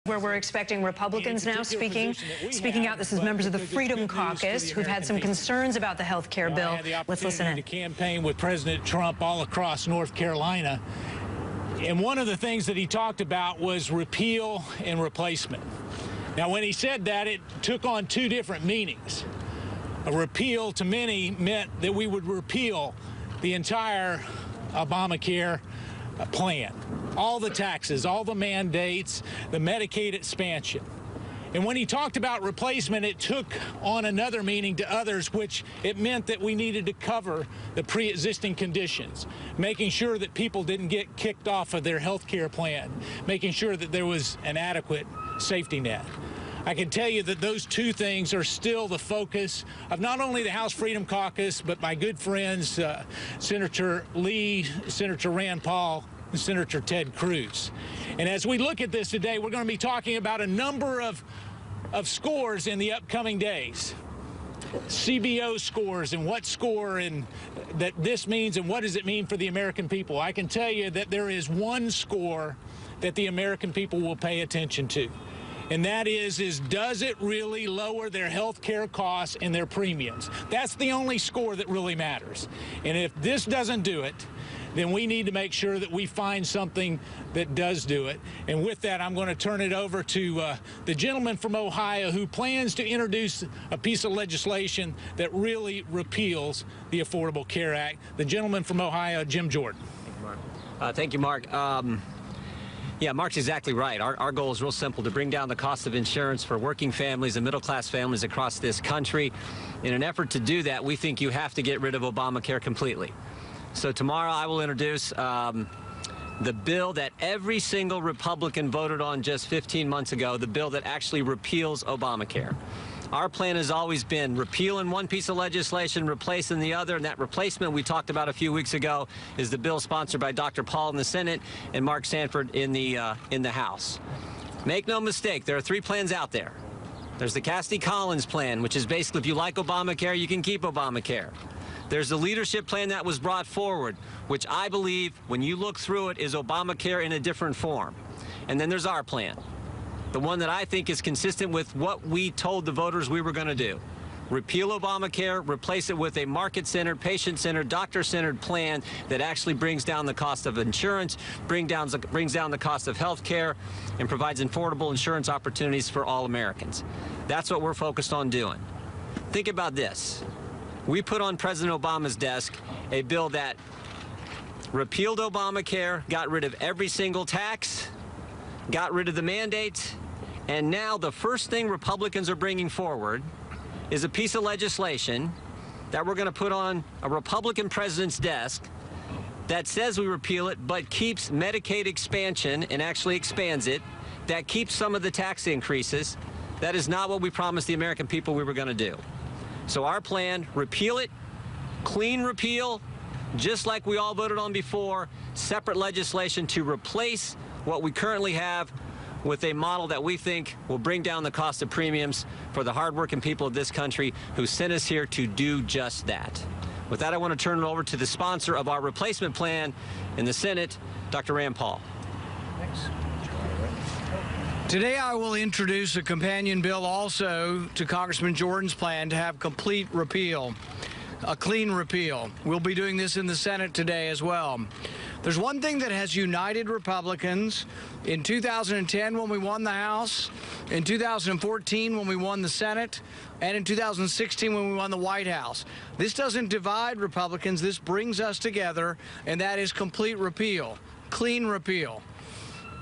Where we're expecting Republicans now speaking out. This is members of the Freedom Caucus who've had some concerns about the health care bill. Let's listen in. To campaign with President Trump all across North Carolina. And one of the things that he talked about was repeal and replacement. Now, when he said that, it took on two different meanings. A repeal to many meant that we would repeal the entire Obamacare plan, all the taxes, all the mandates, the Medicaid expansion. And when he talked about replacement, it took on another meaning to others, which it meant that we needed to cover the pre-existing conditions, making sure that people didn't get kicked off of their health care plan, making sure that there was an adequate safety net. I can tell you that those two things are still the focus of not only the House Freedom Caucus, but my good friends, Senator Lee, Senator Rand Paul, and Senator Ted Cruz. And as we look at this today, we're going to be talking about a number of scores in the upcoming days. CBO scores and what score and that this means and what does it mean for the American people. I can tell you that there is one score that the American people will pay attention to. And that is does it really lower their health care costs and their premiums? That's the only score that really matters. And if this doesn't do it, then we need to make sure that we find something that does do it. And with that, I'm going to turn it over to the gentleman from Ohio who plans to introduce a piece of legislation that really repeals the Affordable Care Act. The gentleman from Ohio, Jim Jordan. Thank you, Mark. Yeah, Mark's exactly right. Our goal is real simple, to bring down the cost of insurance for working families and middle-class families across this country. In an effort to do that, we think you have to get rid of Obamacare completely. So tomorrow I will introduce the bill that every single Republican voted on just 15 months ago, the bill that actually repeals Obamacare. Our plan has always been repeal in one piece of legislation, replace in the other, and that replacement we talked about a few weeks ago is the bill sponsored by Dr. Paul in the Senate and Mark Sanford in the House. Make no mistake, there are three plans out there. There's the Cassidy-Collins plan, which is basically if you like Obamacare, you can keep Obamacare. There's the leadership plan that was brought forward, which I believe, when you look through it, is Obamacare in a different form. And then there's our plan, the one that I think is consistent with what we told the voters we were going to do. Repeal Obamacare, replace it with a market-centered, patient-centered, doctor-centered plan that actually brings down the cost of insurance, brings down the cost of health care, and provides affordable insurance opportunities for all Americans. That's what we're focused on doing. Think about this. We put on President Obama's desk a bill that repealed Obamacare, got rid of every single tax, got rid of the mandates, and now the first thing Republicans are bringing forward is a piece of legislation that we're going to put on a Republican president's desk that says we repeal it, but keeps Medicaid expansion and actually expands it, that keeps some of the tax increases. That is not what we promised the American people we were going to do. So our plan, repeal it, clean repeal, just like we all voted on before, separate legislation to replace what we currently have with a model that we think will bring down the cost of premiums for the hardworking people of this country who sent us here to do just that. With that, I want to turn it over to the sponsor of our replacement plan in the Senate, Dr. Rand Paul. Thanks. Today I will introduce a companion bill also to Congressman Jordan's plan to have complete repeal, a clean repeal. We'll be doing this in the Senate today as well. There's one thing that has united Republicans in 2010 when we won the House, in 2014 when we won the Senate, and in 2016 when we won the White House. This doesn't divide Republicans, this brings us together, and that is complete repeal, clean repeal.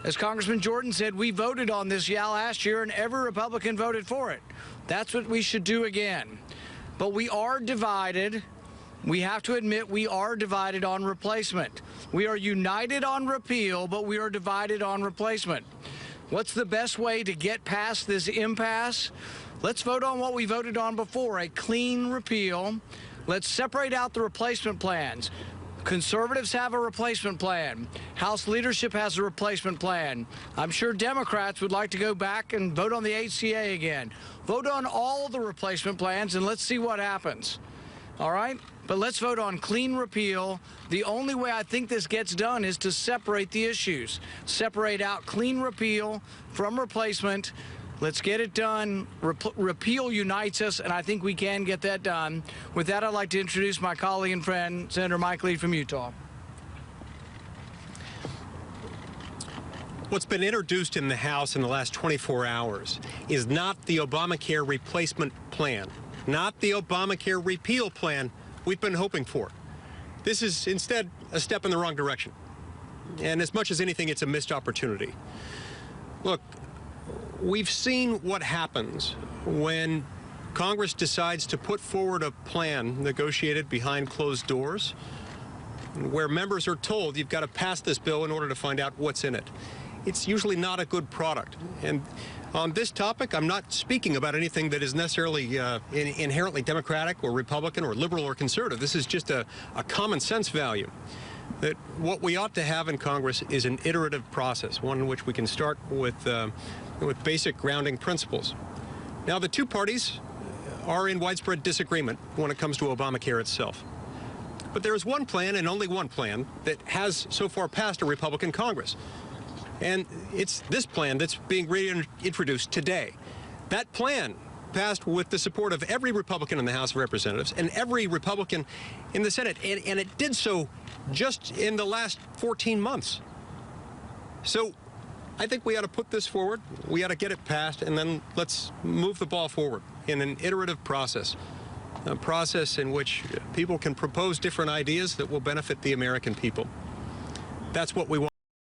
As Congressman Jordan said, we voted on this last year, and every Republican voted for it. That's what we should do again. But we are divided. We have to admit we are divided on replacement. We are united on repeal, but we are divided on replacement. What's the best way to get past this impasse? Let's vote on what we voted on before, a clean repeal. Let's separate out the replacement plans. Conservatives have a replacement plan. House leadership has a replacement plan. I'm sure Democrats would like to go back and vote on the HCA again. Vote on all the replacement plans and let's see what happens. All right? But let's vote on clean repeal. The only way I think this gets done is to separate the issues. Separate out clean repeal from replacement. Let's get it done. Repeal unites us, and I think we can get that done. With that, I'd like to introduce my colleague and friend, Senator Mike Lee from Utah. What's been introduced in the House in the last 24 hours is not the Obamacare replacement plan, not the Obamacare repeal plan we've been hoping for. This is instead a step in the wrong direction. And as much as anything, it's a missed opportunity. Look, we've seen what happens when Congress decides to put forward a plan negotiated behind closed doors, where members are told you've got to pass this bill in order to find out what's in it. It's usually not a good product. And on this topic, I'm not speaking about anything that is necessarily inherently Democratic or Republican or liberal or conservative. This is just a common sense value. That what we ought to have in Congress is an iterative process, one in which we can start with basic grounding principles. Now, the two parties are in widespread disagreement when it comes to Obamacare itself. But there is one plan and only one plan that has so far passed a Republican Congress. And it's this plan that's being reintroduced today. That plan passed with the support of every Republican in the House of Representatives and every Republican in the Senate. And it did so just in the last 14 months. So I think we ought to put this forward. We ought to get it passed, and then let's move the ball forward in an iterative process. A process in which people can propose different ideas that will benefit the American people. That's what we want.